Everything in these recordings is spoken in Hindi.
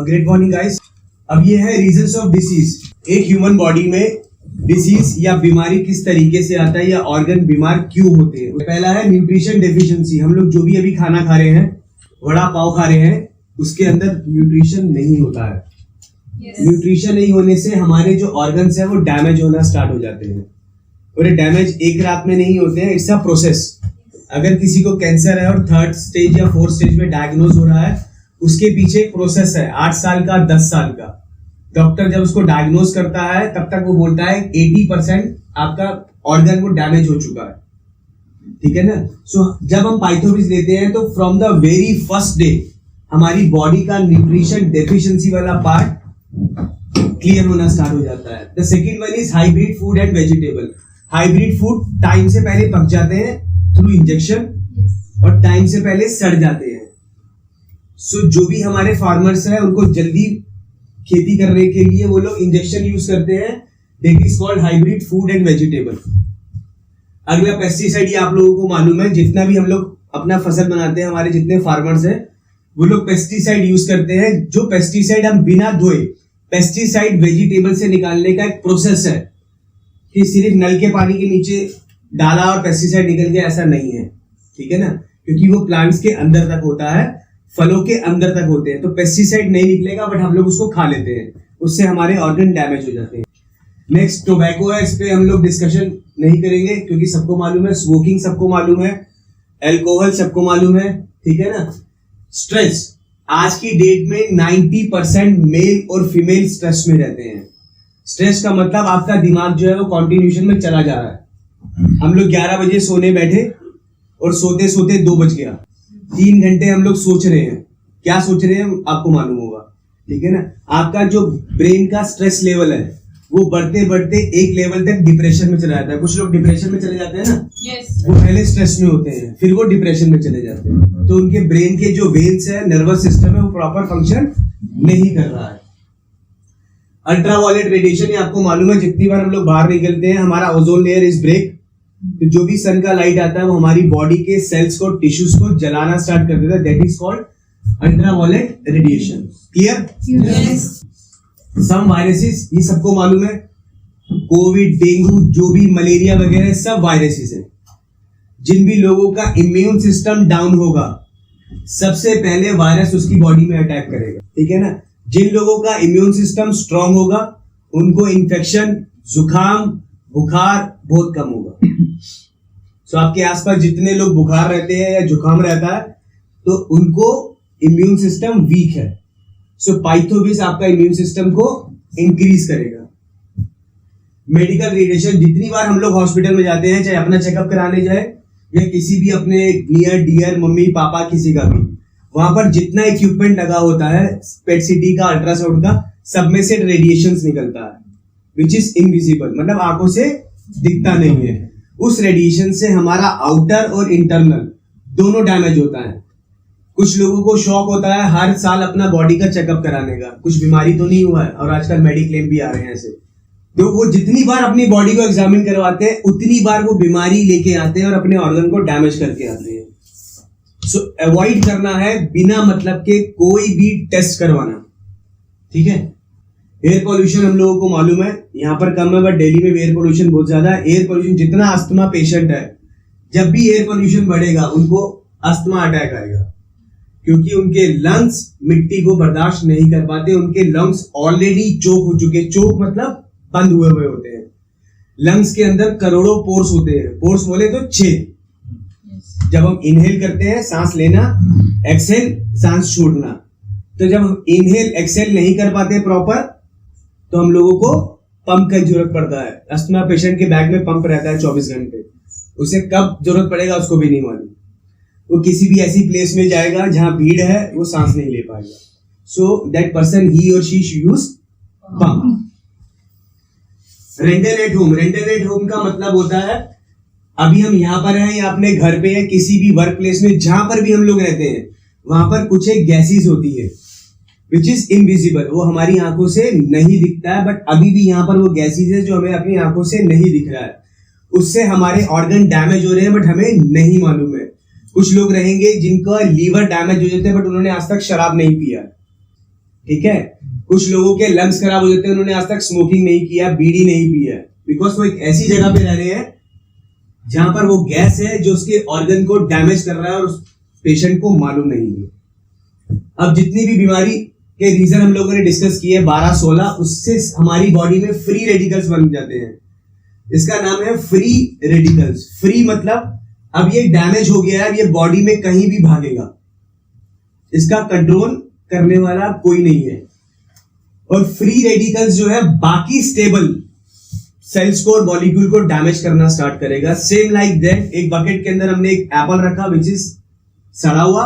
Great morning guys. अब ये है रीजंस ऑफ डिसीज। एक ह्यूमन बॉडी में डिसीज या बीमारी किस तरीके से आता है या ऑर्गन बीमार क्यों होते हैं। पहला है न्यूट्रिशन डेफिशिएंसी। हम लोग जो भी अभी खाना खा रहे हैं, वड़ा पाव खा रहे हैं, उसके अंदर न्यूट्रिशन नहीं होता है। न्यूट्रिशन नहीं होने से हमारे जो ऑर्गन्स है वो डैमेज होना स्टार्ट हो जाते हैं। और ये डैमेज एक रात में नहीं होते हैं, इट्स अ प्रोसेस। अगर किसी को कैंसर है और 3rd स्टेज या 4th स्टेज में डायग्नोज हो रहा है, उसके पीछे एक प्रोसेस है 8 साल का, 10 साल का। डॉक्टर जब उसको डायग्नोज करता है तब तक वो बोलता है 80% आपका ऑर्गन वो डैमेज हो चुका है, ठीक है ना। सो जब हम पाइथोविस लेते हैं तो from the very first day हमारी बॉडी का न्यूट्रिशन डेफिशिएंसी वाला पार्ट क्लियर होना स्टार्ट हो जाता है। The second one is hybrid food and vegetable. Hybrid food time से पहले पक जाते हैं थ्रू इंजेक्शन और टाइम से पहले सड़ जाते हैं। सो जो भी हमारे फार्मर्स हैं उनको जल्दी खेती करने के लिए वो लोग इंजेक्शन यूज करते हैं, that is called hybrid food and vegetable. अगला पेस्टिसाइड, ये आप लोगों को मालूम है, जितना भी हम लोग अपना फसल बनाते हैं, हमारे जितने फार्मर्स हैं वो लोग पेस्टिसाइड यूज करते हैं। जो पेस्टिसाइड हम बिना धोए पेस्टिसाइड वेजिटेबल से निकालने का एक प्रोसेस है कि सिर्फ नल के पानी के नीचे डाला और पेस्टिसाइड निकल गया, ऐसा नहीं है, ठीक है ना। क्योंकि वो प्लांट्स के अंदर तक होता है, फलों के अंदर तक होते हैं, तो पेस्टिसाइड नहीं निकलेगा, बट हम लोग उसको खा लेते हैं, उससे हमारे ऑर्गन डैमेज हो जाते हैं। नेक्स्ट टोबैको है, इस पे हम लोग डिस्कशन नहीं करेंगे क्योंकि सबको मालूम है। स्मोकिंग सबको मालूम है, अल्कोहल सबको मालूम है, ठीक है ना। स्ट्रेस, आज की डेट में 90% मेल और फीमेल स्ट्रेस में रहते हैं। स्ट्रेस का मतलब आपका दिमाग जो है वो कॉन्टिन्यूशन में चला जा रहा है। हम लोग 11 बजे सोने बैठे और सोते सोते 2 बज गया। 3 घंटे हम लोग सोच रहे हैं, क्या सोच रहे हैं आपको मालूम होगा, ठीक है ना। आपका जो ब्रेन का स्ट्रेस लेवल है वो बढ़ते बढ़ते एक लेवल तक डिप्रेशन में चला जाता है। कुछ लोग डिप्रेशन में चले जाते हैं ना, वो पहले स्ट्रेस में होते हैं, फिर वो डिप्रेशन में चले जाते हैं, तो उनके ब्रेन के जो वेन्स है, नर्वस सिस्टम है, वो प्रॉपर फंक्शन नहीं कर रहा है। अल्ट्रावायलेट रेडिएशन, ये आपको मालूम है, जितनी बार हम लोग बाहर निकलते हैं हमारा ओजोन लेयर इज ब्रेक, तो जो भी सन का लाइट आता है वो हमारी बॉडी के सेल्स को, टिश्यूज को जलाना स्टार्ट कर देता है, that is called ultraviolet radiation. Clear? Some viruses, ये सबको मालूम है, कोविड, डेंगू, जो भी मलेरिया वगैरह सब वायरसेस हैं। जिन भी लोगों का इम्यून सिस्टम डाउन होगा सबसे पहले वायरस उसकी बॉडी में अटैक करेगा, ठीक है ना। जिन लोगों का इम्यून सिस्टम स्ट्रांग होगा उनको इन्फेक्शन, जुकाम, बुखार बहुत कम होगा। सो आपके आसपास जितने लोग बुखार रहते हैं या जुकाम रहता है तो उनको इम्यून सिस्टम वीक है। सो पाइथोविस आपका इम्यून सिस्टम को इंक्रीज करेगा। मेडिकल रेडिएशन, जितनी बार हम लोग हॉस्पिटल में जाते हैं, चाहे अपना चेकअप कराने जाए या किसी भी अपने नियर डियर मम्मी पापा किसी का भी, वहां पर जितना इक्विपमेंट लगा होता है, पेट सीटी का, अल्ट्रासाउंड का, सब में से रेडिएशंस निकलता है विच इज इनविजिबल, मतलब आंखों से दिखता नहीं है। उस रेडिएशन से हमारा आउटर और इंटरनल दोनों डैमेज होता है। कुछ लोगों को शौक होता है हर साल अपना बॉडी का चेकअप कराने का, कुछ बीमारी तो नहीं हुआ है, और आजकल मेडिक्लेम भी आ रहे हैं ऐसे, तो वो जितनी बार अपनी बॉडी को एग्जामिन करवाते हैं उतनी बार वो बीमारी लेके आते हैं और अपने ऑर्गन को डैमेज करके आते हैं। सो अवॉइड करना है बिना मतलब के कोई भी टेस्ट करवाना, ठीक है। एयर पोल्यूशन हम लोगों को मालूम है, यहाँ पर कम है बट दिल्ली में एयर पोल्यूशन बहुत ज्यादा है। एयर पोल्यूशन, जितना अस्थमा पेशेंट है, जब भी एयर पोल्यूशन बढ़ेगा उनको अस्थमा अटैक आएगा, क्योंकि उनके लंग्स मिट्टी को बर्दाश्त नहीं कर पाते। उनके लंग्स ऑलरेडी चोक हो चुके, चोक मतलब बंद हुए हुए होते हैं। लंग्स के अंदर करोड़ों पोर्स होते हैं, पोर्स बोले तो छेद। जब हम इनहेल करते हैं, सांस लेना, एक्सहेल, सांस छोड़ना, तो जब हम इनहेल एक्सहेल नहीं कर पाते प्रॉपर तो हम लोगों को पंप की जरूरत पड़ता है। अस्थमा पेशेंट के बैग में पंप रहता है 24 घंटे, उसे कब जरूरत पड़ेगा उसको भी नहीं मालूम। वो किसी भी ऐसी प्लेस में जाएगा जहां भीड़ है, वो सांस नहीं ले पाएगा। सो दैट पर्सन, ही और she should use pump. Rental at home, rental at home का मतलब होता है अभी हम यहाँ पर हैं या अपने घर पे है, किसी भी वर्क प्लेस में जहां पर भी हम लोग रहते हैं, वहां पर कुछ एक गैसेस होती है विच इज इनविजिबल, वो हमारी आंखों से नहीं दिखता है, बट अभी भी यहाँ पर वो गैसेस है जो हमें अपनी आंखों से नहीं दिख रहा है। उससे हमारे ऑर्गन डैमेज हो रहे हैं बट हमें नहीं मालूम है। कुछ लोग रहेंगे जिनका लीवर डैमेज हो जाता है बट उन्होंने आज तक शराब नहीं पिया, ठीक है, कुछ लोगों के लंग्स खराब हो जाते हैं, उन्होंने आज तक स्मोकिंग नहीं किया, बीड़ी नहीं पी है, बिकॉज वो एक ऐसी जगह पे रह रहे हैं जहां पर वो गैस है जो उसके ऑर्गन को डैमेज कर रहा है और उस पेशेंट को मालूम नहीं है। अब जितनी भी बीमारी के रीजन हम लोगों ने डिस्कस किए 12-16, उससे हमारी बॉडी में फ्री रेडिकल्स बन जाते हैं। इसका नाम है फ्री रेडिकल्स। फ्री मतलब अब ये डैमेज हो गया है, अब ये बॉडी में कहीं भी भागेगा, इसका कंट्रोल करने वाला कोई नहीं है। और फ्री रेडिकल्स जो है बाकी स्टेबल सेल्स को और मॉलिक्यूल को डैमेज करना स्टार्ट करेगा। सेम लाइक दैट, एक बकेट के अंदर हमने एक एप्पल रखा विच इज सड़ा हुआ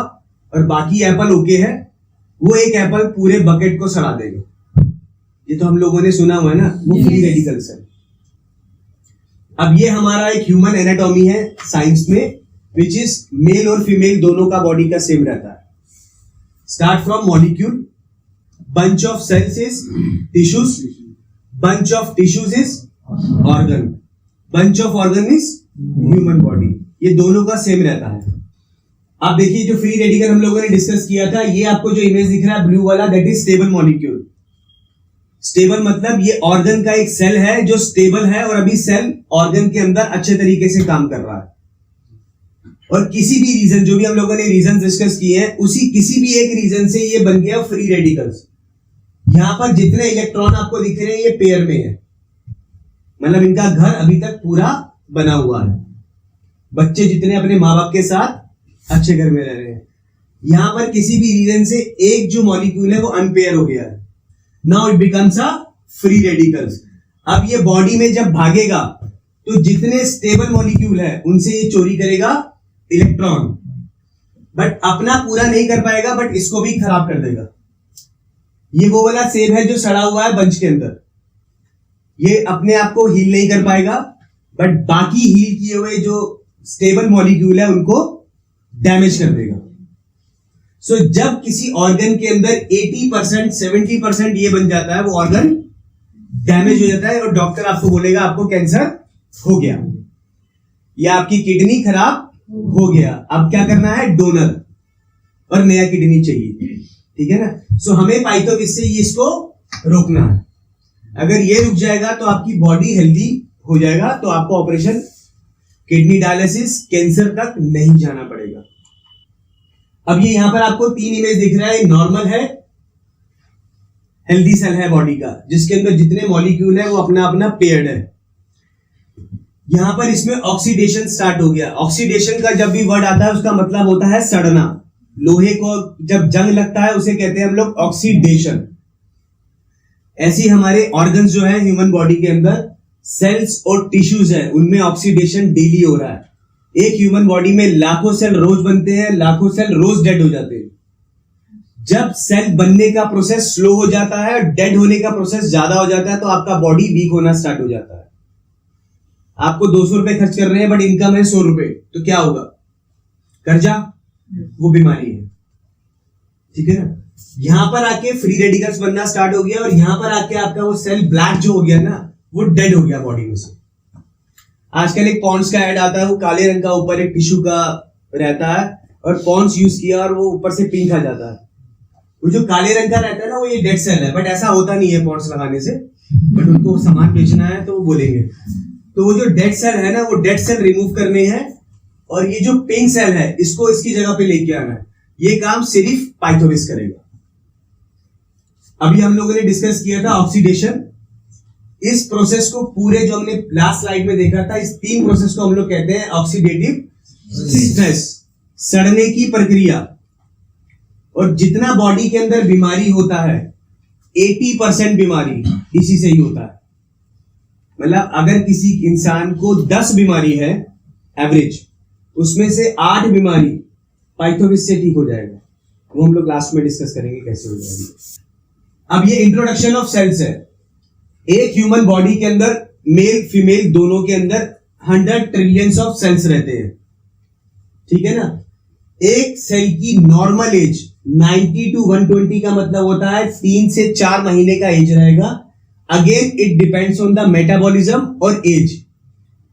और बाकी एप्पल ओके है, वो एक एप्पल पूरे बकेट को सड़ा देगा। ये तो हम लोगों ने सुना हुआ है ना, वो फ्री रेडिकल्स है। अब ये हमारा एक ह्यूमन एनाटॉमी है साइंस में, विच इज मेल और फीमेल दोनों का बॉडी का सेम रहता है। Start from molecule, bunch of cells is tissues, bunch of tissues is organ, bunch of organ is human body। ये दोनों का सेम रहता है। आप देखिए जो फ्री रेडिकल हम लोगों ने डिस्कस किया था, ये आपको जो इमेज दिख रहा है ब्लू वाला, that is stable molecule. Stable मतलब ये ऑर्गन का एक सेल है जो स्टेबल है और अभी सेल ऑर्गन के अंदर अच्छे तरीके से काम कर रहा है। और किसी भी रीजन, जो भी हम लोगों ने रीजन डिस्कस किए हैं, उसी किसी भी एक रीजन से ये बन गया फ्री रेडिकल्स। यहां पर जितने इलेक्ट्रॉन आपको दिख रहे हैं ये पेयर में है, मतलब इनका घर अभी तक पूरा बना हुआ है। बच्चे जितने अपने माँ बाप के साथ अच्छे घर में रह रहे हैं। यहां पर किसी भी रीजन से एक जो मॉलिक्यूल है वो अनपेयर हो गया है। Now it becomes a free radicals. अब ये बॉडी में जब भागेगा तो जितने स्टेबल मॉलिक्यूल है उनसे ये चोरी करेगा इलेक्ट्रॉन, बट अपना पूरा नहीं कर पाएगा, बट इसको भी खराब कर देगा। ये वो वाला सेब है जो सड़ा हुआ है बंच के अंदर, ये अपने आप को हील नहीं कर पाएगा, बट बाकी हील किए हुए जो स्टेबल मॉलिक्यूल है उनको डैमेज कर देगा। सो जब किसी ऑर्गन के अंदर 80% 70% ये बन जाता है, वो ऑर्गन डैमेज हो जाता है और डॉक्टर आपको बोलेगा आपको कैंसर हो गया या आपकी किडनी खराब हो गया। अब क्या करना है, डोनर और नया किडनी चाहिए, ठीक है ना। सो हमें पाइथोविस से इसको रोकना है। अगर ये रुक जाएगा तो आपकी बॉडी हेल्दी हो जाएगा, तो आपको ऑपरेशन, किडनी डायलिसिस, कैंसर तक नहीं जाना पड़ेगा। अब ये यहां पर आपको 3 इमेज दिख रहा है। नॉर्मल है, हेल्दी सेल है बॉडी का, जिसके अंदर जितने मॉलिक्यूल है वो अपना अपना पेयर्ड है। यहां पर इसमें ऑक्सीडेशन स्टार्ट हो गया। ऑक्सीडेशन का जब भी वर्ड आता है उसका मतलब होता है सड़ना। लोहे को जब जंग लगता है उसे कहते हैं हम लोग ऑक्सीडेशन। ऐसी हमारे ऑर्गन्स जो है ह्यूमन बॉडी के अंदर, सेल्स और टिश्यूज है, उनमें ऑक्सीडेशन डेली हो रहा है। एक ह्यूमन बॉडी में लाखों सेल रोज बनते हैं, लाखों सेल रोज डेड हो जाते हैं। जब सेल बनने का प्रोसेस स्लो हो जाता है और डेड होने का प्रोसेस ज्यादा हो जाता है, तो आपका बॉडी वीक होना स्टार्ट हो जाता है। आपको 200 रुपए खर्च कर रहे हैं बट इनकम है 100 रुपए, तो क्या होगा, कर्जा, वो बीमारी है, ठीक है ना। यहां पर आके फ्री रेडिकल्स बनना स्टार्ट हो गया और यहां पर आके आपका वो सेल ब्लैक जो हो गया ना, वो डेड हो गया बॉडी में से। आजकल एक पॉन्ड्स का ऐड आता है, वो काले रंग का ऊपर एक टिश्यू का रहता है और पॉन्ड्स यूज किया और वो ऊपर से पिंक आ जाता है। वो जो काले रंग का रहता है ना, वो ये डेड सेल है, बट ऐसा होता नहीं है पॉन्ड्स लगाने से, बट उनको सामान बेचना है तो वो बोलेंगे। तो वो जो डेड सेल है ना, वो डेड सेल रिमूव करने हैं और ये जो पिंक सेल है इसको इसकी जगह पे लेके आना है। ये काम सिर्फ पाइथोविस करेगा। अभी हम लोगों ने डिस्कस किया था ऑक्सीडेशन। इस प्रोसेस को पूरे जो हमने लास्ट स्लाइड में देखा था, इस 3 प्रोसेस को हम लोग कहते हैं ऑक्सीडेटिव स्ट्रेस, सड़ने की प्रक्रिया। और जितना बॉडी के अंदर बीमारी होता है, 80% बीमारी इसी से ही होता है। मतलब अगर किसी इंसान को 10 बीमारी है एवरेज, उसमें से 8 बीमारी पाइथोविस से ठीक हो जाएगा। वो हम लोग लास्ट में डिस्कस करेंगे कैसे हो जाएगी। अब ये इंट्रोडक्शन ऑफ सेल्स है। एक ह्यूमन बॉडी के अंदर मेल फीमेल दोनों के अंदर 100 ट्रिलियंस ऑफ सेल्स रहते हैं, ठीक है ना। एक सेल की नॉर्मल एज 90 to 120 का मतलब होता है 3 से 4 महीने का एज रहेगा। Again it depends on the metabolism और एज।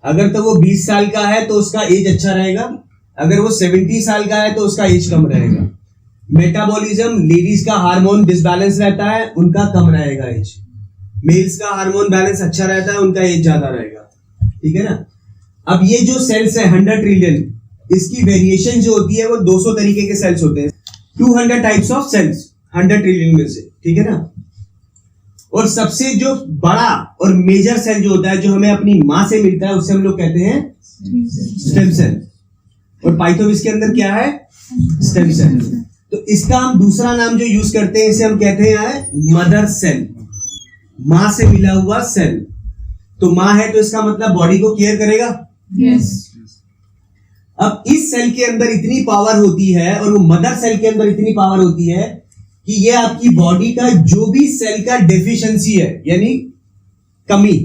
अगर तो वो 20 साल का है तो उसका एज अच्छा रहेगा, अगर वो 70 साल का है तो उसका एज कम रहेगा। मेटाबॉलिज्म, लेडीज का हार्मोन डिसबैलेंस रहता है, उनका कम रहेगा एज। मेल्स का हार्मोन बैलेंस अच्छा रहता है, उनका एज ज्यादा रहेगा। ठीक है ना। अब ये जो सेल्स है 100 ट्रिलियन, इसकी वेरिएशन जो होती है वो 200 तरीके के सेल्स होते हैं। 200 टाइप्स ऑफ सेल्स 100 ट्रिलियन में से। ठीक है ना। और सबसे जो बड़ा और मेजर सेल जो होता है, जो हमें अपनी मां से मिलता है, उससे हम लोग कहते हैं स्टेम सेल। और पाइथोविस के अंदर क्या है? Stem cell. तो इसका हम दूसरा नाम जो यूज करते हैं, इसे हम कहते हैं मदर सेल, मां से मिला हुआ सेल। तो मां है तो इसका मतलब बॉडी को केयर करेगा। Yes. अब इस सेल के अंदर इतनी पावर होती है, और वो मदर सेल के अंदर इतनी पावर होती है कि ये आपकी बॉडी का जो भी सेल का डेफिशिएंसी है, यानी कमी,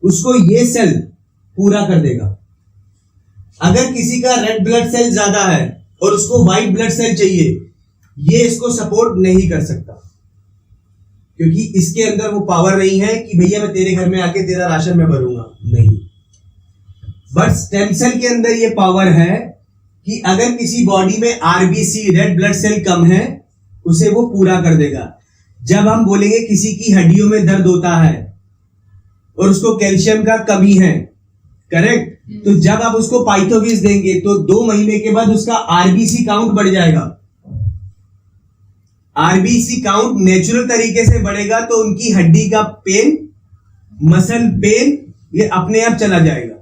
उसको ये सेल पूरा कर देगा। अगर किसी का रेड ब्लड सेल ज्यादा है और उसको व्हाइट ब्लड सेल चाहिए, ये इसको सपोर्ट नहीं कर सकता, क्योंकि इसके अंदर वो पावर नहीं है कि भैया मैं तेरे घर में आके तेरा राशन में भरूंगा, नहीं। बट स्टेम सेल के अंदर ये पावर है कि अगर किसी बॉडी में आरबीसी, रेड ब्लड सेल कम है, उसे वो पूरा कर देगा। जब हम बोलेंगे किसी की हड्डियों में दर्द होता है और उसको कैल्शियम का कमी है, करेक्ट, तो जब आप उसको पाइथोविस देंगे तो 2 महीने के बाद उसका आरबीसी काउंट बढ़ जाएगा। आरबीसी काउंट नेचुरल तरीके से बढ़ेगा तो उनकी हड्डी का पेन, मसल पेन, ये अपने आप चला जाएगा,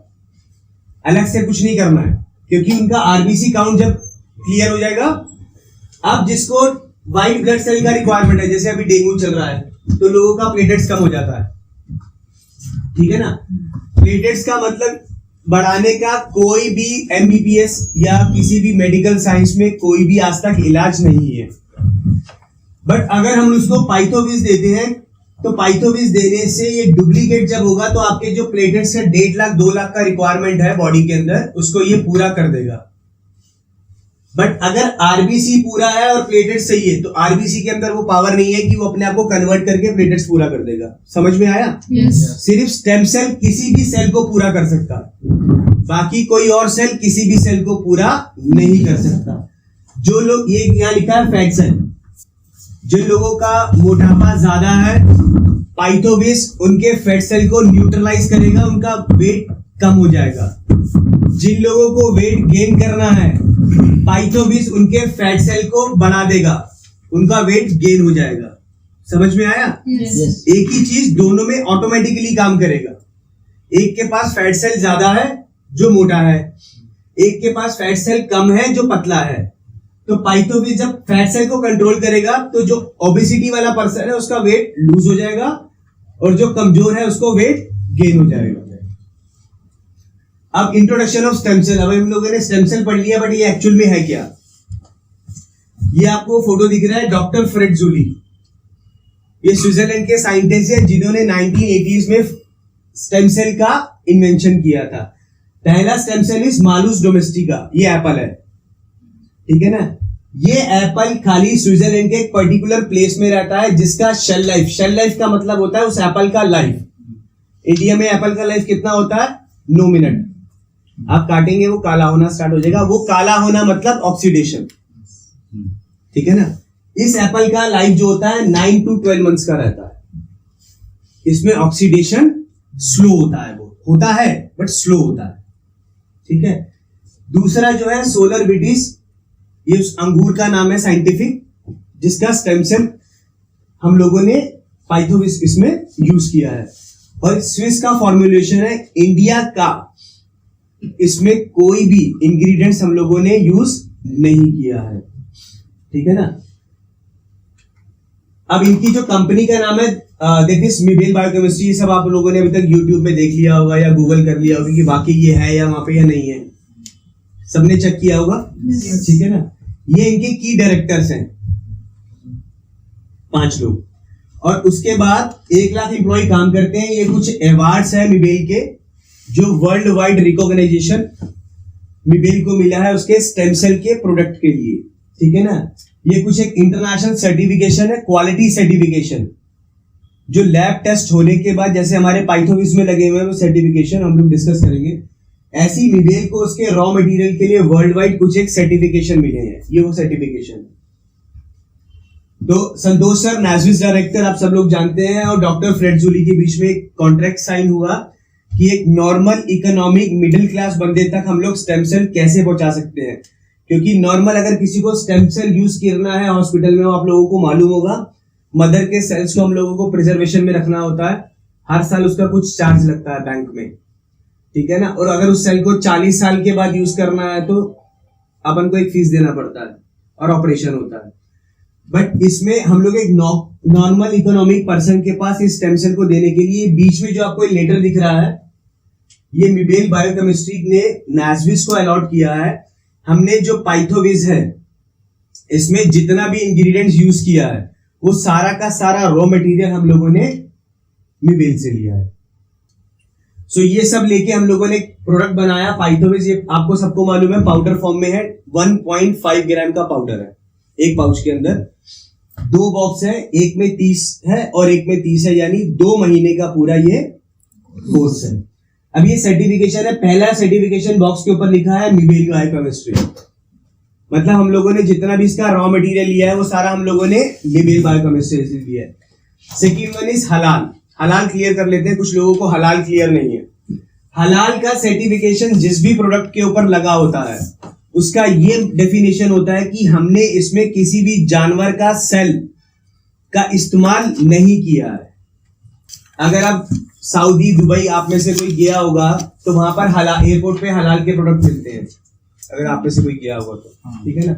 अलग से कुछ नहीं करना है, क्योंकि उनका आरबीसी काउंट जब क्लियर हो जाएगा। अब जिसको व्हाइट ब्लड सेल का रिक्वायरमेंट है, जैसे अभी डेंगू चल रहा है, तो लोगों का प्लेटलेट्स कम हो जाता है। ठीक है ना। प्लेटलेट्स का मतलब बढ़ाने का कोई भी एमबीबीएस या किसी भी मेडिकल साइंस में कोई भी आज तक इलाज नहीं है। बट अगर हम उसको पाइथोविस देते हैं, तो पाइथोविस देने से ये डुप्लीकेट जब होगा तो आपके जो प्लेटलेट्स का 1.5 लाख 2 लाख का रिक्वायरमेंट है बॉडी के अंदर, उसको ये पूरा कर देगा। बट अगर आरबीसी पूरा है और प्लेटलेट सही है, तो आरबीसी के अंदर वो पावर नहीं है कि वो अपने आप को कन्वर्ट करके प्लेटलेट्स पूरा कर देगा। समझ में आया? Yes. सिर्फ स्टेम सेल किसी भी सेल को पूरा कर सकता है, बाकी कोई और सेल किसी भी सेल को पूरा नहीं कर सकता। जो लोग, ये यहाँ लिखा है फैट सेल, जिन लोगों का मोटापा ज्यादा है, पाइथोविस उनके फैट सेल को न्यूट्रलाइज करेगा, उनका वेट कम हो जाएगा। जिन लोगों को वेट गेन करना है, पाइथोविस उनके फैट सेल को बढ़ा देगा, उनका वेट गेन हो जाएगा। समझ में आया? Yes. एक ही चीज दोनों में ऑटोमेटिकली काम करेगा। एक के पास फैट सेल ज्यादा है जो मोटा है, एक के पास फैट सेल कम है जो पतला है। तो पाइथोविस जब फैट सेल को कंट्रोल करेगा, तो जो ओबेसिटी वाला पर्सन है उसका वेट लूज हो जाएगा, और जो कमजोर है उसको वेट गेन हो जाएगा। अब इंट्रोडक्शन ऑफ स्टेम सेल। अब हम लोगों ने स्टेम सेल पढ़ लिया, बट ये एक्चुअल में है क्या? ये आपको फोटो दिख रहा है डॉक्टर फ्रेड जूली, ये स्विट्जरलैंड के साइंटिस्ट है जिन्होंने 1980s में स्टेम सेल का इन्वेंशन किया था। पहला स्टेम सेल इज मालूस डोमेस्टिका, ये एप्पल है। ठीक है ना। ये एप्पल खाली स्विट्जरलैंड के एक पर्टिकुलर प्लेस में रहता है जिसका शेल लाइफ, शेल लाइफ का मतलब होता है उस एप्पल का लाइफ। इंडिया में एप्पल का लाइफ कितना होता है? 9 मिनट। आप काटेंगे वो काला होना स्टार्ट हो जाएगा। वो काला होना मतलब ऑक्सीडेशन। ठीक है ना। इस एप्पल का लाइफ जो होता है 9 to 12 मंथ्स का रहता है। इसमें ऑक्सीडेशन स्लो होता है, वो होता है बट स्लो होता है। ठीक है। दूसरा जो है सोलर विटिस, ये उस अंगूर का नाम है साइंटिफिक, जिसका स्टेम सेल हम लोगों ने पाइथोविस इसमें यूज किया है। और स्विस का फॉर्मुलेशन है, इंडिया का इसमें कोई भी इंग्रेडिएंट्स हम लोगों ने यूज नहीं किया है। ठीक है ना। अब इनकी जो कंपनी का नाम है दैट इज मिबेल बायोकेमिस्ट्री। ये सब आप लोगों ने अभी तक यूट्यूब में देख लिया होगा या गूगल कर लिया होगा कि वाकई ये है या वहां पे या नहीं है, सबने चेक किया होगा। ठीक है ना। ये इनके की डायरेक्टर्स हैं, 5 लोग, और उसके बाद 1 लाख एम्प्लॉय काम करते हैं। ये कुछ अवार्ड्स है मिबेल के, जो वर्ल्ड वाइड रिकॉग्नाइजेशन मिबेल को मिला है उसके स्टेम सेल के प्रोडक्ट के लिए। ठीक है ना। ये कुछ एक इंटरनेशनल सर्टिफिकेशन है, क्वालिटी सर्टिफिकेशन, जो लैब टेस्ट होने के बाद, जैसे हमारे पाइथोविस में लगे हुए हैं वो सर्टिफिकेशन हम लोग डिस्कस करेंगे, ऐसी मिबेल को उसके रॉ मटेरियल के लिए वर्ल्ड वाइड कुछ एक सर्टिफिकेशन मिले हैं। ये वो सर्टिफिकेशन है। तो संतोष सर नाजविस डायरेक्टर आप सब लोग जानते हैं, और डॉक्टर फ्रेड जूली के बीच में एक कॉन्ट्रैक्ट साइन हुआ कि एक नॉर्मल इकोनॉमिक मिडिल क्लास बंदे तक हम लोग स्टेम सेल कैसे पहुंचा सकते हैं। क्योंकि नॉर्मल अगर किसी को स्टेम सेल यूज करना है हॉस्पिटल में, आप लोगों को मालूम होगा, मदर के सेल्स को हम लोगों को प्रिजर्वेशन में रखना होता है, हर साल उसका कुछ चार्ज लगता है बैंक में, ठीक है ना। और अगर उस सेल को 40 साल के बाद यूज करना है तो अपन को एक फीस देना पड़ता है और ऑपरेशन होता है। बट इसमें हम लोग एक नॉर्मल इकोनॉमिक पर्सन के पास इस स्टेम सेल को देने के लिए बीच में जो आपको लेटर दिख रहा है, ये मिबेल बायोकेमिस्ट्री ने नाजविस को अलॉट किया है। हमने जो पाइथोविज है इसमें जितना भी इंग्रेडिएंट्स यूज किया है वो सारा का सारा रॉ मटेरियल हम लोगों ने मिबेल से लिया है। सो ये सब लेके हम लोगों ने एक प्रोडक्ट बनाया पाइथोविज। ये आपको सबको मालूम है पाउडर फॉर्म में है, 1.5 ग्राम का पाउडर है एक पाउच के अंदर। 2 बॉक्स है, एक में 30 है और एक में 30 है, यानी 2 महीने का पूरा ये कोर्स है। अब ये सर्टिफिकेशन है, पहला सर्टिफिकेशन बॉक्स के ऊपर लिखा है मिबेल बायोकेमिस्ट्री, मतलब हम लोगों ने जितना भी इसका रॉ मटेरियल लिया है वो सारा हम लोगों ने मिबेल बायोकेमिस्ट्री से लिया है। सेकंड वन इज हलाल। हलाल क्लियर कर लेते हैं, कुछ लोगों को हलाल क्लियर नहीं है। हलाल का सर्टिफिकेशन जिस भी प्रोडक्ट के ऊपर लगा होता है उसका ये डेफिनेशन होता है कि हमने इसमें किसी भी जानवर का सेल का इस्तेमाल नहीं किया है। अगर आप सऊदी दुबई आप में से कोई गया होगा तो वहां पर हलाल एयरपोर्ट पे हलाल के प्रोडक्ट मिलते हैं, अगर आप में से कोई गया होगा तो, ठीक है ना।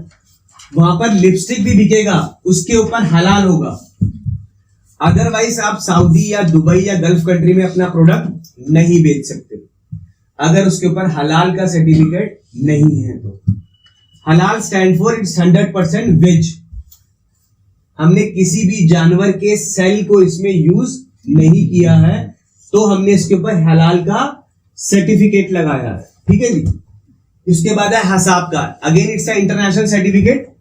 वहां पर लिपस्टिक भी बिकेगा, उसके ऊपर हलाल होगा। अदरवाइज आप सऊदी या दुबई या गल्फ कंट्री में अपना प्रोडक्ट नहीं बेच सकते अगर उसके ऊपर हलाल का सर्टिफिकेट नहीं है तो। हलाल स्टैंड फॉर इट्स 100% वेज। हमने किसी भी जानवर के सेल को इसमें यूज नहीं किया है तो हमने इसके ऊपर हलाल का सर्टिफिकेट लगाया है, ठीक है जी। इसके बाद है हसाब का, अगेन इट्स इंटरनेशनल सर्टिफिकेट।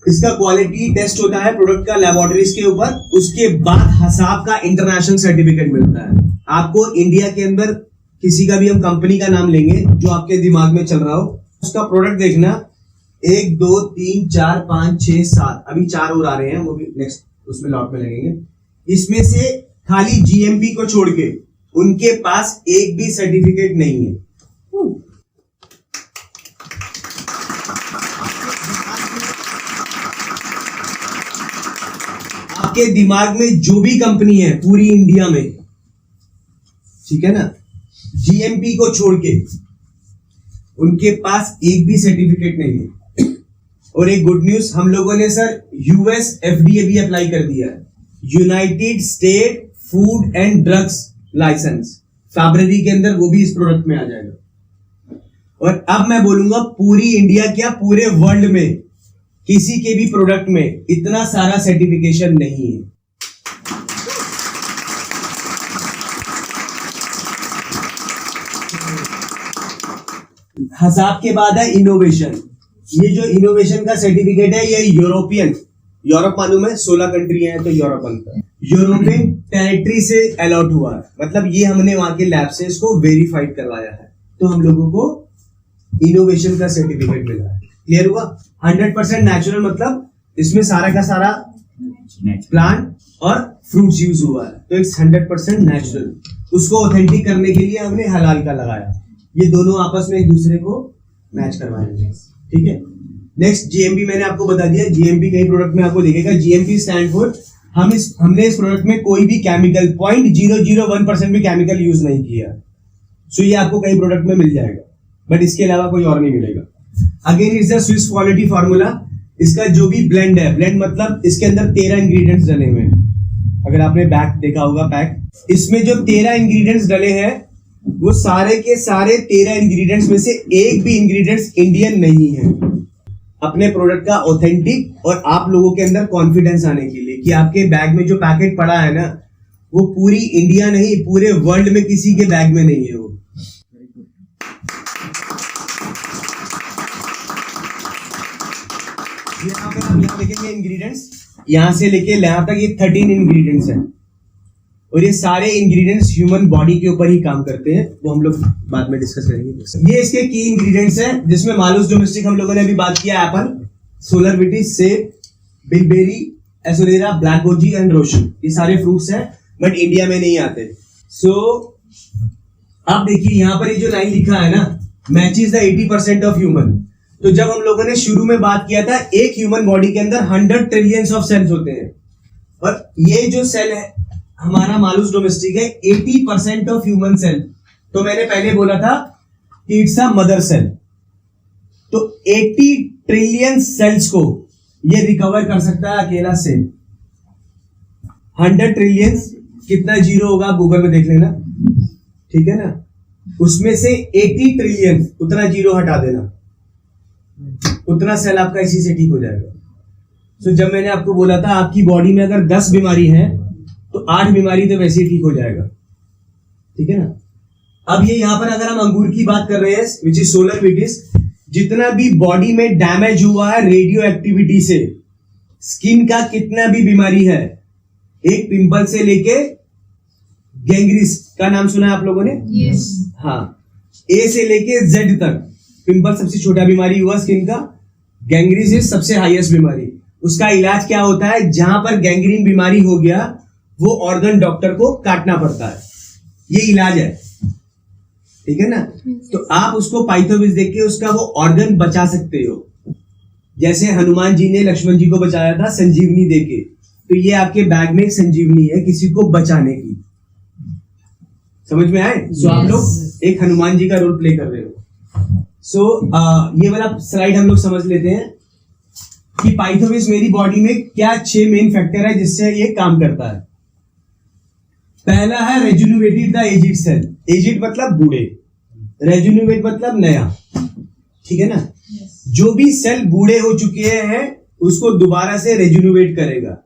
इसका क्वालिटी टेस्ट होता है प्रोडक्ट का लेबोरेटरीज के ऊपर, उसके बाद हसाब का इंटरनेशनल सर्टिफिकेट मिलता है आपको। इंडिया के अंदर किसी का भी हम कंपनी का नाम लेंगे जो आपके दिमाग में चल रहा हो, उसका प्रोडक्ट देखना 1 2 3 4 5 6 7, अभी 4 और आ रहे हैं, वो भी नेक्स्ट उसमें लॉट में लगेंगे। इसमें से खाली जीएमपी को छोड़ के उनके पास एक भी सर्टिफिकेट नहीं है। आपके दिमाग में जो भी कंपनी है पूरी इंडिया में, ठीक है ना, जीएमपी को छोड़ के उनके पास एक भी सर्टिफिकेट नहीं है। और एक गुड न्यूज, हम लोगों ने सर यूएस एफडीए भी अप्लाई कर दिया है, United State food and drugs licence. फरवरी के अंदर वो भी इस प्रोडक्ट में आ जाएगा। और अब मैं बोलूंगा पूरी इंडिया क्या पूरे वर्ल्ड में किसी के भी प्रोडक्ट में इतना सारा सर्टिफिकेशन नहीं है। हसाब के बाद है इनोवेशन। ये जो इनोवेशन का सर्टिफिकेट है ये यूरोप मालूम है 16 कंट्री है तो यूरोपियन टेरिटरी से अलॉट हुआ है, मतलब ये हमने वहां के लैब से इसको वेरीफाइड करवाया है तो हम लोगों को इनोवेशन का सर्टिफिकेट मिला है। क्लियर हुआ? 100% नेचुरल, मतलब इसमें सारा का सारा प्लांट और फ्रूट्स यूज हुआ है तो इट्स 100% नेचुरल। उसको ऑथेंटिक करने के लिए हमने हलाल का लगाया, ये दोनों आपस में एक दूसरे को मैच करवाएंगे, ठीक है। नेक्स्ट जीएमपी मैंने आपको बता दिया, जीएमपी कई प्रोडक्ट में आपको दिखेगा। जीएमपी स्टैंड फॉर हमने इस प्रोडक्ट में कोई भी केमिकल 0.001% भी केमिकल यूज नहीं किया। सो ये आपको कई प्रोडक्ट में मिल जाएगा बट इसके अलावा कोई और नहीं मिलेगा। Again is the Swiss quality formula. इसका जो भी ब्लेंड है, ब्लेंड मतलब इसके अंदर 13 इंग्रेडिएंट्स डले हुए हैं। अगर आपने बैग देखा होगा पैक, इसमें जो 13 इंग्रेडिएंट्स डले हैं वो सारे के सारे 13 इंग्रेडिएंट्स में से एक भी इंग्रेडिएंट्स इंडियन नहीं है। अपने प्रोडक्ट का ऑथेंटिक और आप लोगों के अंदर कॉन्फिडेंस आने के लिए कि आपके बैग में जो पैकेट पड़ा है ना वो पूरी इंडिया नहीं पूरे वर्ल्ड में किसी के बैग में नहीं है वो। यहाँ पर हम यहाँ देखेंगे इंग्रेडिएंट्स, यहाँ से लेके यहाँ तक ये 13 इंग्रेडिएंट्स हैं और ये सारे इंग्रेडिएंट्स ह्यूमन बॉडी के ऊपर ही काम करते हैं, वो हम लोग बाद में डिस्कस करेंगे। ये इसके की इंग्रेडिएंट्स हैं जिसमें मालूस डोमेस्टिक हम लोगों ने अभी बात किया, एप्पल, सोलर विटी, सेब, बिलबेरी, एसोलेरा, ब्लैक गोजी एंड रोशन, ये सारे फ्रूट्स हैं बट इंडिया में नहीं आते। सो आप देखिए यहाँ पर ये जो लाइन लिखा है ना, मैचेस द 80% ऑफ ह्यूमन। तो जब हम लोगों ने शुरू में बात किया था, एक ह्यूमन बॉडी के अंदर 100 ट्रिलियंस ऑफ सेल्स होते हैं, और ये जो सेल है हमारा मालूस डोमेस्टिक है 80% ऑफ ह्यूमन सेल। तो मैंने पहले बोला था कि इट्स अ मदर सेल। तो 80 ट्रिलियन सेल्स को ये रिकवर कर सकता है अकेला सेल। 100 ट्रिलियन कितना जीरो होगा आप गूगल में देख लेना, ठीक है ना। उसमें से 80 ट्रिलियन उतना जीरो हटा देना, उतना सेल आपका इसी से ठीक हो जाएगा। तो जब मैंने आपको बोला था आपकी बॉडी में अगर 10 बीमारी है तो 8 बीमारी तो वैसे ही ठीक हो जाएगा, ठीक है ना। अब ये यहां पर अगर हम अंगूर की बात कर रहे हैं विच इज सोलर विटिस, जितना भी बॉडी में डैमेज हुआ है रेडियो एक्टिविटी से, स्किन का कितना भी बीमारी है, एक पिंपल से लेके गैंग्रीस का नाम सुना है आप लोगों ने? Yes. हाँ, ए से लेके जेड तक। पिंपल सबसे छोटा बीमारी हुआ स्किन का, गैंग्रीस इज सबसे हाईएस्ट बीमारी। उसका इलाज क्या होता है? जहां पर गैंग्रीन बीमारी हो गया वो ऑर्गन डॉक्टर को काटना पड़ता है, ये इलाज है, ठीक है ना। तो आप उसको पाइथोविस देख के उसका वो ऑर्गन बचा सकते हो, जैसे हनुमान जी ने लक्ष्मण जी को बचाया था संजीवनी देके। तो ये आपके बैग में एक संजीवनी है किसी को बचाने की, समझ में आए? सो आप लोग एक हनुमान जी का रोल प्ले कर रहे हो। सो ये वाला स्लाइड हम लोग समझ लेते हैं कि पाइथोविस मेरी बॉडी में क्या 6 मेन फैक्टर है जिससे ये काम करता है। पहला है रेजुनुवेटेड द एजिड सेल। एजिड मतलब बूढ़े, रेजुनुवेट मतलब नया, ठीक है ना। जो भी सेल बूढ़े हो चुके हैं उसको दोबारा से रेजुनुवेट करेगा।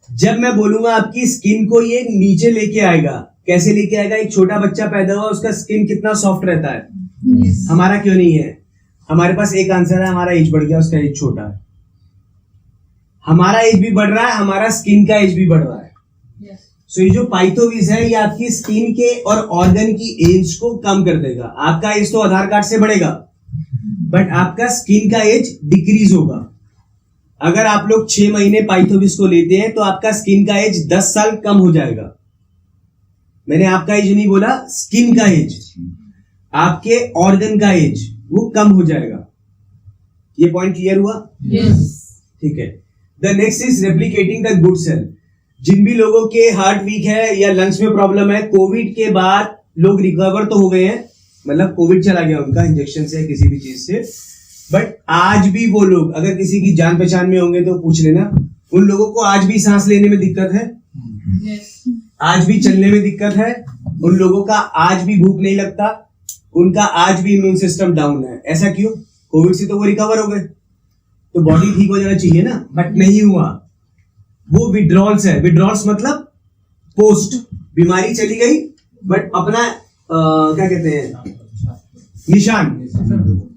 जब मैं बोलूंगा आपकी स्किन को ये नीचे लेके आएगा, कैसे लेके आएगा? एक छोटा बच्चा पैदा हुआ उसका स्किन कितना सॉफ्ट रहता है, हमारा क्यों नहीं है? हमारे पास एक आंसर है, हमारा एज बढ़ गया, उसका एज छोटा है। हमारा एज भी बढ़ रहा है, हमारा स्किन का एज भी बढ़ रहा है। सो ये जो पाइथोविस है ये आपकी स्किन के और ऑर्गन की एज को कम कर देगा। आपका एज तो आधार कार्ड से बढ़ेगा बट आपका स्किन का एज डिक्रीज होगा। अगर आप लोग 6 महीने पाइथोविस को लेते हैं तो आपका स्किन का एज 10 साल कम हो जाएगा। मैंने आपका एज नहीं बोला, स्किन का एज, आपके ऑर्गन का एज वो कम हो जाएगा। ये पॉइंट क्लियर हुआ? ठीक है। The next is replicating the good cell. जिन भी लोगों के हार्ट वीक है या लंग्स में प्रॉब्लम है, कोविड के बाद लोग रिकवर तो हो गए हैं, मतलब कोविड चला गया उनका इंजेक्शन से किसी भी चीज से, बट आज भी वो लोग अगर किसी की जान पहचान में होंगे तो पूछ लेना, उन लोगों को आज भी सांस लेने में दिक्कत है, आज भी चलने में दिक्कत है, उन लोगों का आज भी भूख नहीं लगता, उनका आज भी इम्यून सिस्टम डाउन है। ऐसा क्यों? कोविड से तो वो रिकवर हो गए, तो बॉडी ठीक हो जाना चाहिए ना, बट नहीं हुआ। वो विड्रॉल्स है। विड्रॉल्स मतलब पोस्ट बीमारी चली गई बट अपना क्या कहते हैं,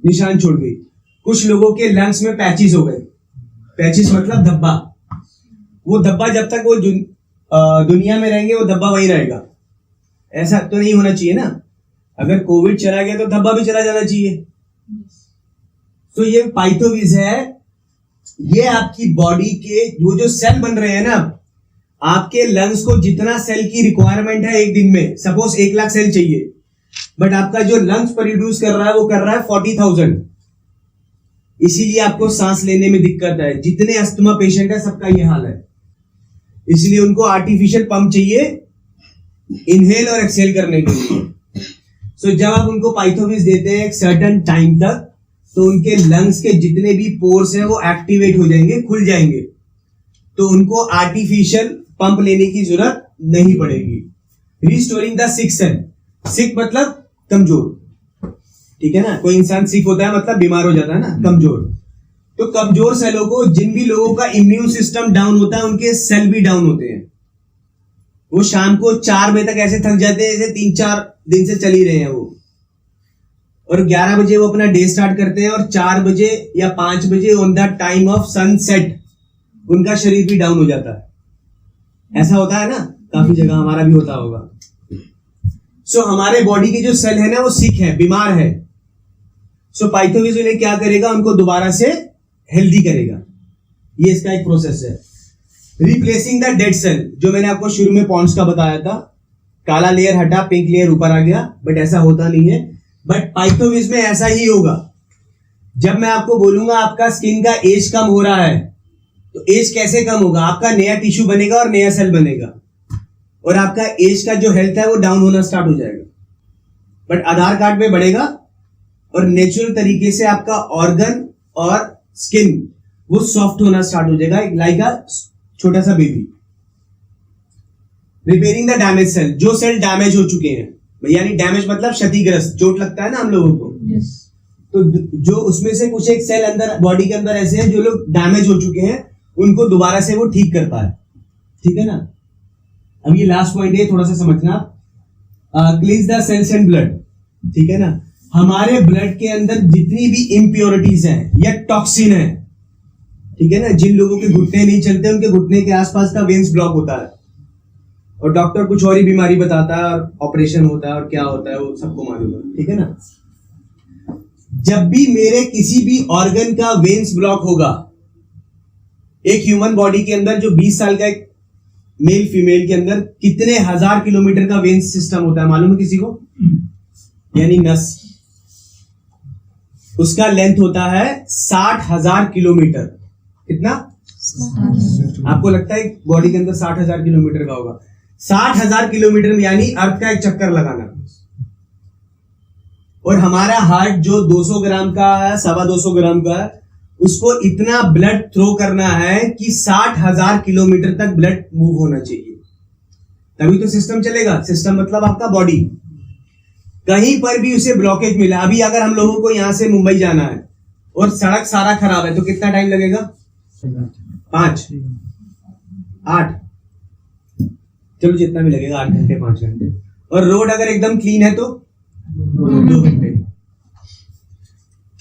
निशान छोड़ गई। कुछ लोगों के लंग्स में पैचिस हो गए। पैचिस मतलब धब्बा। वो धब्बा जब तक वो दुनिया में रहेंगे वो धब्बा वही रहेगा। ऐसा तो नहीं होना चाहिए ना। अगर कोविड चला गया तो धब्बा भी चला जाना चाहिए। तो ये पाइथोविस है, ये आपकी बॉडी के वो जो सेल बन रहे हैं ना, आपके लंग्स को जितना सेल की रिक्वायरमेंट है एक दिन में, सपोज 1 लाख सेल चाहिए, बट आपका जो लंग्स प्रोड्यूस कर रहा है वो कर रहा है 40,000। इसीलिए आपको सांस लेने में दिक्कत है। जितने अस्थमा पेशेंट है सबका ये हाल है, इसलिए उनको आर्टिफिशियल पंप चाहिए इनहेल और एक्सहेल करने के लिए। सो जब आप उनको पाइथोविस देते हैं एक सर्टेन टाइम तक, तो उनके लंग्स के जितने भी पोर्स हैं वो एक्टिवेट हो जाएंगे, खुल जाएंगे, तो उनको आर्टिफिशियल पंप लेने की जरूरत नहीं पड़ेगी। Restoring the sick cell. Sick मतलब कमजोर, ठीक है ना। कोई इंसान सिक होता है मतलब बीमार हो जाता है ना, कमजोर। तो कमजोर सेलों को, जिन भी लोगों का इम्यून सिस्टम डाउन होता है उनके सेल भी डाउन होते हैं। वो शाम को 4 बजे तक ऐसे थक जाते हैं जैसे 3-4 दिन से चल ही रहे हैं वो, और 11 बजे वो अपना डे स्टार्ट करते हैं, और 4 बजे या 5 बजे on the time of sunset उनका शरीर भी डाउन हो जाता है। ऐसा होता है ना, काफी जगह हमारा भी होता होगा। सो हमारे बॉडी के जो सेल है ना वो सिक है, बीमार है। सो पाइथोविस क्या करेगा, उनको दोबारा से हेल्दी करेगा। ये इसका एक प्रोसेस है। रिप्लेसिंग द डेड सेल, जो मैंने आपको शुरू में पॉन्ड्स का बताया था, काला लेयर हटा, पिंक लेयर ऊपर आ गया, बट ऐसा होता नहीं है। बट पाइथोविज में ऐसा ही होगा। जब मैं आपको बोलूंगा आपका स्किन का एज कम हो रहा है, तो एज कैसे कम होगा? आपका नया टिश्यू बनेगा और नया सेल बनेगा, और आपका एज का जो हेल्थ है वो डाउन होना स्टार्ट हो जाएगा। बट आधार कार्ड पे बढ़ेगा और नेचुरल तरीके से आपका ऑर्गन और स्किन वो सॉफ्ट होना स्टार्ट हो जाएगा, लाइक अ छोटा सा baby. Repairing the damage cell, जो सेल डैमेज हो चुके हैं, यानी डैमेज मतलब क्षतिग्रस्त, चोट लगता है ना हम लोगों को, तो जो उसमें से कुछ एक सेल अंदर बॉडी के अंदर ऐसे हैं जो लोग डैमेज हो चुके हैं, उनको दोबारा से वो ठीक करता है। ठीक है ना? अब ये लास्ट पॉइंट है, थोड़ा सा समझना। Cleans the cells and blood. ठीक है ना? हमारे ब्लड के अंदर जितनी भी इम्प्योरिटीज हैं या टॉक्सिन है, ठीक है ना, जिन लोगों के घुटने नहीं चलते उनके घुटने के आसपास का वेन्स ब्लॉक होता है, और डॉक्टर कुछ और ही बीमारी बताता है, और ऑपरेशन होता है, और क्या होता है वो सबको मालूम है। ठीक है ना? जब भी मेरे किसी भी ऑर्गन का वेन्स ब्लॉक होगा, एक ह्यूमन बॉडी के अंदर जो 20 साल का एक मेल फीमेल के अंदर कितने हजार किलोमीटर का वेन्स सिस्टम होता है मालूम है किसी को? यानी नस, उसका लेंथ होता है 60,000 किलोमीटर। कितना? आपको लगता है बॉडी के अंदर 60,000 किलोमीटर का होगा? 60,000 किलोमीटर में, यानी अर्थ का एक चक्कर लगाना। और हमारा हार्ट जो 200 ग्राम का है, 225 ग्राम का है, उसको इतना ब्लड थ्रो करना है कि 60,000 किलोमीटर तक ब्लड मूव होना चाहिए, तभी तो सिस्टम चलेगा। सिस्टम मतलब आपका बॉडी। कहीं पर भी उसे ब्लॉकेज मिला, अभी अगर हम लोगों को यहां से मुंबई जाना है और सड़क सारा खराब है, तो कितना टाइम लगेगा? 5, 8, चलो जितना भी लगेगा, 8 घंटे, 5 घंटे। और रोड अगर एकदम क्लीन है तो 2 घंटे।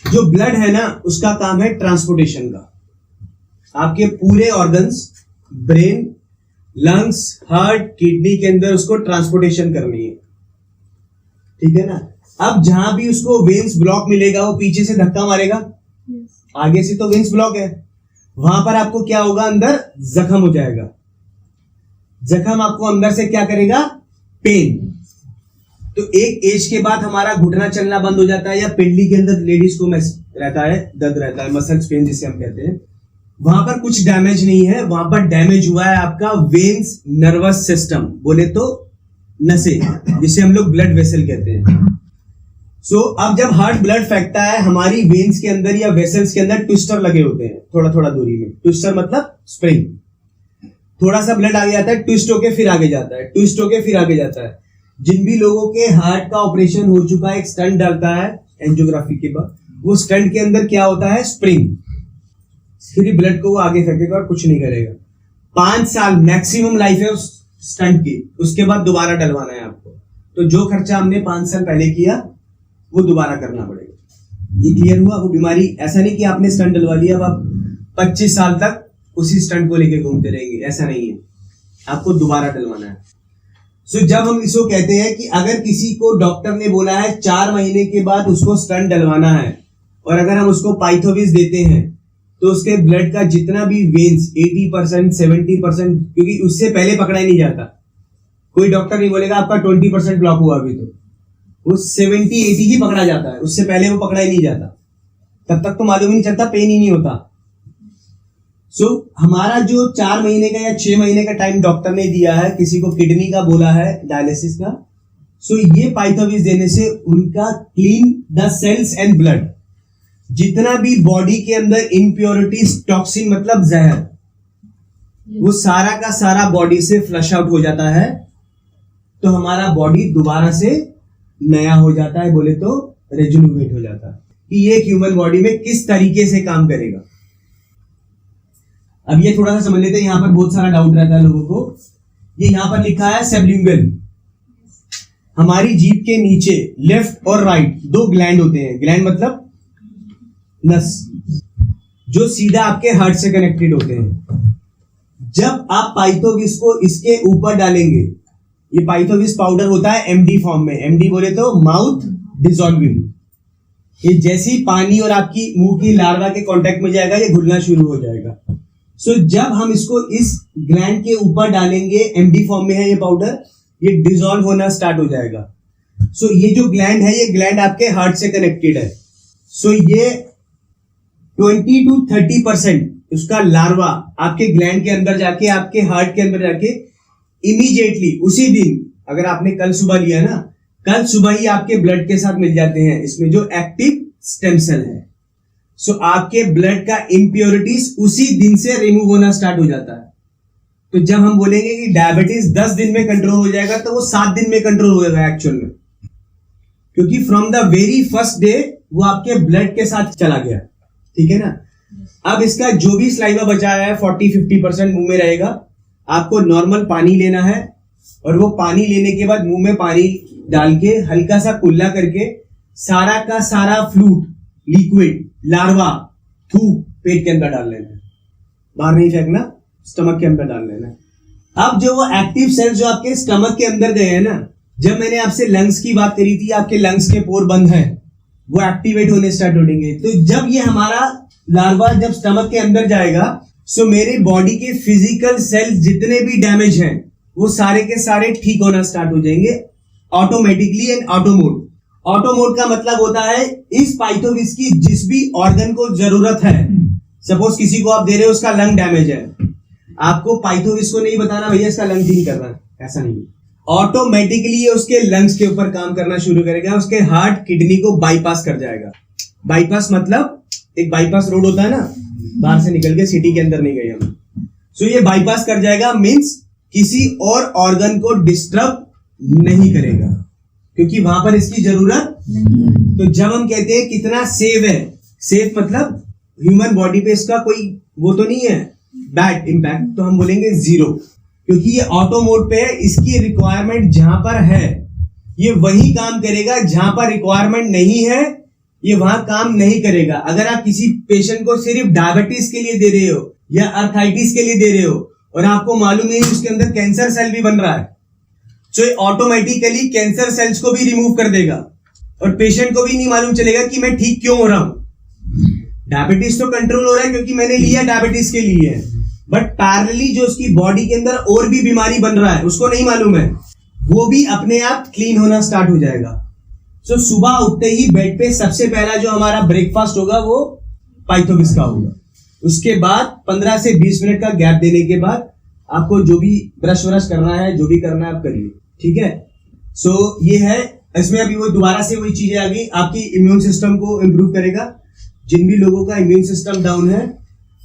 जो ब्लड है ना, उसका काम है ट्रांसपोर्टेशन का। आपके पूरे organs, brain, lungs, heart, kidney के अंदर उसको ट्रांसपोर्टेशन करनी है। ठीक है ना? अब जहां भी उसको वेन्स ब्लॉक मिलेगा, वो पीछे से धक्का मारेगा, आगे से तो वेन्स ब्लॉक है, वहां पर आपको क्या होगा? अंदर जख्म हो जाएगा। जख्म आपको अंदर से क्या करेगा? पेन। तो एक एज के बाद हमारा घुटना चलना बंद हो जाता है, या पिंडली के अंदर लेडीज को रहता है, दर्द रहता है, मसल्स पेन जिसे हम कहते हैं। वहां पर कुछ डैमेज नहीं है, वहां पर डैमेज हुआ है आपका वेन्स, नर्वस सिस्टम, बोले तो नसें, जिसे हम लोग ब्लड वेसल कहते हैं। सो अब जब हार्ट ब्लड फेंकता है, हमारी वेन्स के अंदर या वेसल्स के अंदर ट्विस्टर लगे होते हैं, थोड़ा थोड़ा दूरी में। ट्विस्टर मतलब स्प्रिंग। थोड़ा सा ब्लड आगे जाता है, ट्विस्ट होके फिर आगे जाता है, ट्विस्ट होके फिर आगे जाता है। जिन भी लोगों के हार्ट का ऑपरेशन हो चुका है, एक स्टंट डालता है एंजियोग्राफी के बाद, वो स्टंट के अंदर क्या होता है? स्प्रिंग। फिर ब्लड को वो आगे फेंकेगा और कुछ नहीं करेगा। 5 साल मैक्सिमम लाइफ है उस स्टंट की, उसके बाद दोबारा डलवाना है आपको। तो जो खर्चा हमने 5 साल पहले किया, वो दोबारा करना पड़ेगा। ये क्लियर हुआ? वो बीमारी ऐसा नहीं कि आपने स्टंट डलवा लिया, अब आप 25 साल तक उसी स्टंट को लेके घूमते रहेंगे, ऐसा नहीं है, आपको दोबारा डलवाना है। सो जब हम इसको कहते हैं कि अगर किसी को डॉक्टर ने बोला है 4 महीने के बाद उसको स्टंट डलवाना है, और अगर हम उसको पाइथोविज देते हैं, तो उसके ब्लड का जितना भी वेन्स 80%, 70%, क्योंकि उससे पहले पकड़ा ही नहीं जाता। कोई डॉक्टर नहीं बोलेगा आपका 20% ब्लॉक हुआ अभी, तो वो 70-80 ही पकड़ा जाता है, उससे पहले वो पकड़ा ही नहीं जाता। तब तक तो मालूम ही नहीं चलता, पेन ही नहीं होता। सो हमारा जो 4 महीने का या 6 महीने का टाइम डॉक्टर ने दिया है, किसी को किडनी का बोला है, डायलिसिस का, सो ये पाइथोविज देने से उनका clean the cells and blood, जितना भी बॉडी के अंदर इम्प्योरिटीज, टॉक्सिन मतलब जहर, वो सारा का सारा बॉडी से फ्लश आउट हो जाता है। तो हमारा बॉडी दोबारा से नया हो जाता है, बोले तो रेजुनेट हो जाता है। कि ये ह्यूमन बॉडी में किस तरीके से काम करेगा। अब ये थोड़ा सा समझ लेते हैं, यहां पर बहुत सारा डाउट रहता है लोगों को। ये यहां पर लिखा है सबलिंगुअल, हमारी जीभ के नीचे लेफ्ट और राइट 2 ग्लैंड होते हैं। ग्लैंड मतलब नस, जो सीधा आपके हार्ट से कनेक्टेड होते हैं। जब आप पाइथोविज को इसके ऊपर डालेंगे, ये पाइथोविज पाउडर होता है एमडी फॉर्म में, एमडी बोले तो माउथ डिसॉल्विंग। ये जैसे ही पानी और आपकी मुंह की लार्वा के कांटेक्ट में जाएगा, ये घुलना शुरू हो जाएगा। सो जब हम इसको इस ग्लैंड के ऊपर डालेंगे, एम्प्टी फॉर्म में है ये पाउडर, ये डिसॉल्व होना स्टार्ट हो जाएगा। सो ये जो ग्लैंड है, ये ग्लैंड आपके हार्ट से कनेक्टेड है। सो ये 20 to 30% उसका लार्वा आपके ग्लैंड के अंदर जाके, आपके हार्ट के अंदर जाके इमीडिएटली उसी दिन, अगर आपने कल सुबह लिया ना, कल सुबह ही आपके ब्लड के साथ मिल जाते हैं इसमें जो एक्टिव स्टेम सेल है। सो आपके ब्लड का इम्प्योरिटीज उसी दिन से रिमूव होना स्टार्ट हो जाता है। तो जब हम बोलेंगे कि डायबिटीज 10 दिन में कंट्रोल हो जाएगा, तो वो 7 दिन में कंट्रोल हो जाएगा एक्चुअल में, क्योंकि from the very first day वो आपके ब्लड के साथ चला गया। ठीक है ना। अब इसका जो भी स्लाइवा बचा है 40-50% मुंह में रहेगा। आपको नॉर्मल पानी लेना है और वो पानी लेने के बाद मुंह में पानी डाल के हल्का सा कुल्ला करके सारा का सारा फ्लूइड, लिक्विड, लार्वा, थूक पेट के अंदर डाल लेना है। बाहर नहीं फेंकना, स्टमक के अंदर डाल लेना है। अब जो वो एक्टिव सेल्स जो आपके स्टमक के अंदर गए हैं ना, जब मैंने आपसे लंग्स की बात करी थी, आपके लंग्स के पोर बंद हैं, वो एक्टिवेट होने स्टार्ट हो जाएंगे। तो जब ये हमारा लार्वा जब स्टमक के अंदर जाएगा, सो मेरे बॉडी के फिजिकल सेल्स जितने भी डैमेज हैं वो सारे के सारे ठीक होना स्टार्ट हो जाएंगे automatically and auto mode. Auto mode का मतलब होता है इस पाइथोविस की जिस भी ऑर्गन को जरूरत है, सपोज किसी को आप दे रहे हो उसका लंग डैमेज है, आपको पाइथोविस को नहीं बताना भैया इसका लंग ठीक करना है, ऐसा नहीं। ऑटोमेटिकली ये उसके लंग्स के ऊपर काम करना शुरू करेगा, उसके हार्ट किडनी को बाईपास कर जाएगा। बाईपास मतलब एक बाईपास रोड होता है ना, बाहर से निकल के सिटी के अंदर नहीं गए हम, सो ये बाईपास कर जाएगा, मींस किसी और ऑर्गन को डिस्टर्ब नहीं करेगा, क्योंकि वहां पर इसकी जरूरत नहीं। तो जब हम कहते हैं कितना सेफ है, सेफ मतलब ह्यूमन बॉडी पे इसका कोई वो तो नहीं है बैड इंपैक्ट, तो हम बोलेंगे 0, क्योंकि ये ऑटो मोड पे है। इसकी रिक्वायरमेंट जहां पर है ये वही काम करेगा, जहां पर रिक्वायरमेंट नहीं है ये वहां काम नहीं करेगा। अगर आप किसी पेशेंट को सिर्फ डायबिटीज के लिए दे रहे हो या अर्थाइटिस के लिए दे रहे हो और आपको मालूम है उसके अंदर कैंसर सेल भी बन रहा है, तो ये ऑटोमेटिकली कैंसर सेल्स को भी रिमूव कर देगा और पेशेंट को भी नहीं मालूम चलेगा कि मैं ठीक क्यों हो रहा हूं। डायबिटीज तो कंट्रोल हो रहा है क्योंकि मैंने लिया डायबिटीज के लिए है, बट पैरेलली जो उसकी बॉडी के अंदर और भी बीमारी बन रहा है उसको नहीं मालूम है, वो भी अपने आप क्लीन होना स्टार्ट हो जाएगा। सो सुबह उठते ही बेड पे सबसे पहला जो हमारा ब्रेकफास्ट होगा वो पाइथोविस का होगा। उसके बाद 15 से 20 मिनट का गैप देने के बाद आपको जो भी ब्रश व्रश करना है, जो भी करना है आप करिए। ठीक है। सो ये है, इसमें अभी वो दोबारा से वही चीजें आ गई, आपकी इम्यून सिस्टम को इंप्रूव करेगा। जिन भी लोगों का इम्यून सिस्टम डाउन है,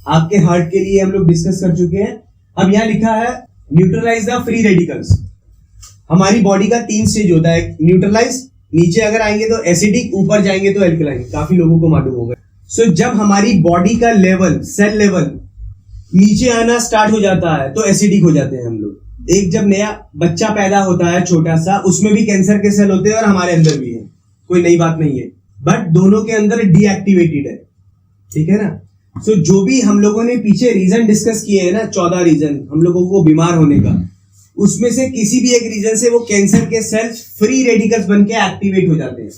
आपके हार्ट के लिए हम लोग डिस्कस कर चुके हैं। अब यहाँ लिखा है न्यूट्रलाइज द फ्री रेडिकल्स। हमारी बॉडी का 3 स्टेज होता है। न्यूट्रलाइज, नीचे अगर आएंगे तो एसिडिक, ऊपर जाएंगे तो एल्कलाइन, काफी लोगों को मालूम होगा। सो जब हमारी बॉडी का लेवल, सेल लेवल नीचे आना स्टार्ट हो जाता है तो एसिडिक हो जाते हैं हम लोग। एक जब नया बच्चा पैदा होता है छोटा सा, उसमें भी कैंसर के सेल होते हैं और हमारे अंदर भी है, कोई नई बात नहीं है, बट दोनों के अंदर डीएक्टिवेटेड है। ठीक है ना। सो जो भी हम लोगों ने पीछे रीजन डिस्कस किए हैं ना, 14 रीजन हम लोगों को बीमार होने का, उसमें से किसी भी एक रीजन से वो कैंसर के सेल्स फ्री रेडिकल्स बन के एक्टिवेट हो जाते हैं।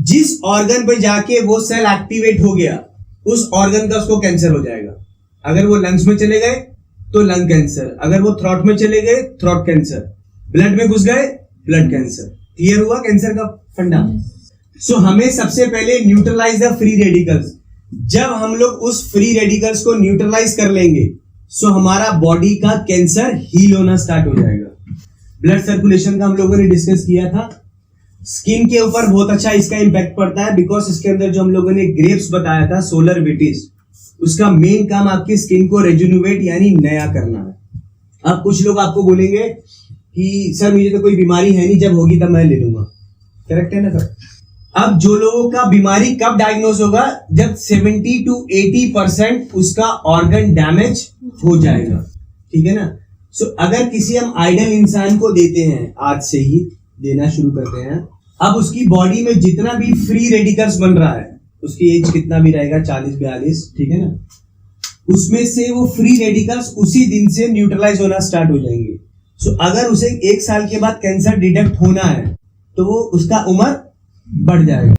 जिस ऑर्गन पे जाके वो सेल एक्टिवेट हो गया, उस ऑर्गन का उसको कैंसर हो जाएगा। अगर वो लंग्स में चले गए तो लंग कैंसर, अगर वो थ्रोट में चले गए थ्रोट कैंसर, ब्लड में घुस गए ब्लड कैंसर। क्लियर हुआ कैंसर का फंडा। सो हमें सबसे पहले न्यूट्रलाइज द फ्री रेडिकल्स। जब हम लोग उस फ्री रेडिकल्स को न्यूट्रलाइज कर लेंगे, सो हमारा बॉडी का कैंसर हील होना स्टार्ट हो जाएगा। ब्लड सर्कुलेशन का हम लोगों ने डिस्कस किया था। स्किन के ऊपर बहुत अच्छा इसका इंपैक्ट पड़ता है, बिकॉज इसके अंदर जो हम लोगों ने ग्रेप्स बताया था, सोलर विटिस, उसका मेन काम आपकी स्किन को रेजुनोवेट यानी नया करना है। अब कुछ लोग आपको बोलेंगे कि सर मुझे तो कोई बीमारी है नहीं, जब होगी तब मैं ले लूंगा। करेक्ट है ना सर। अब जो लोगों का बीमारी कब डायग्नोज होगा, जब 70 to 80% उसका ऑर्गन डैमेज हो जाएगा। ठीक है ना। सो अगर किसी हम आइडल इंसान को देते हैं, आज से ही देना शुरू करते हैं, अब उसकी बॉडी में जितना भी फ्री रेडिकल्स बन रहा है, उसकी एज कितना भी रहेगा 40-42, ठीक है ना, उसमें से वो फ्री रेडिकल्स उसी दिन से न्यूट्रलाइज होना स्टार्ट हो जाएंगे। सो अगर उसे 1 साल के बाद कैंसर डिटेक्ट होना है तो वो उसका उम्र बढ़ जाएगा।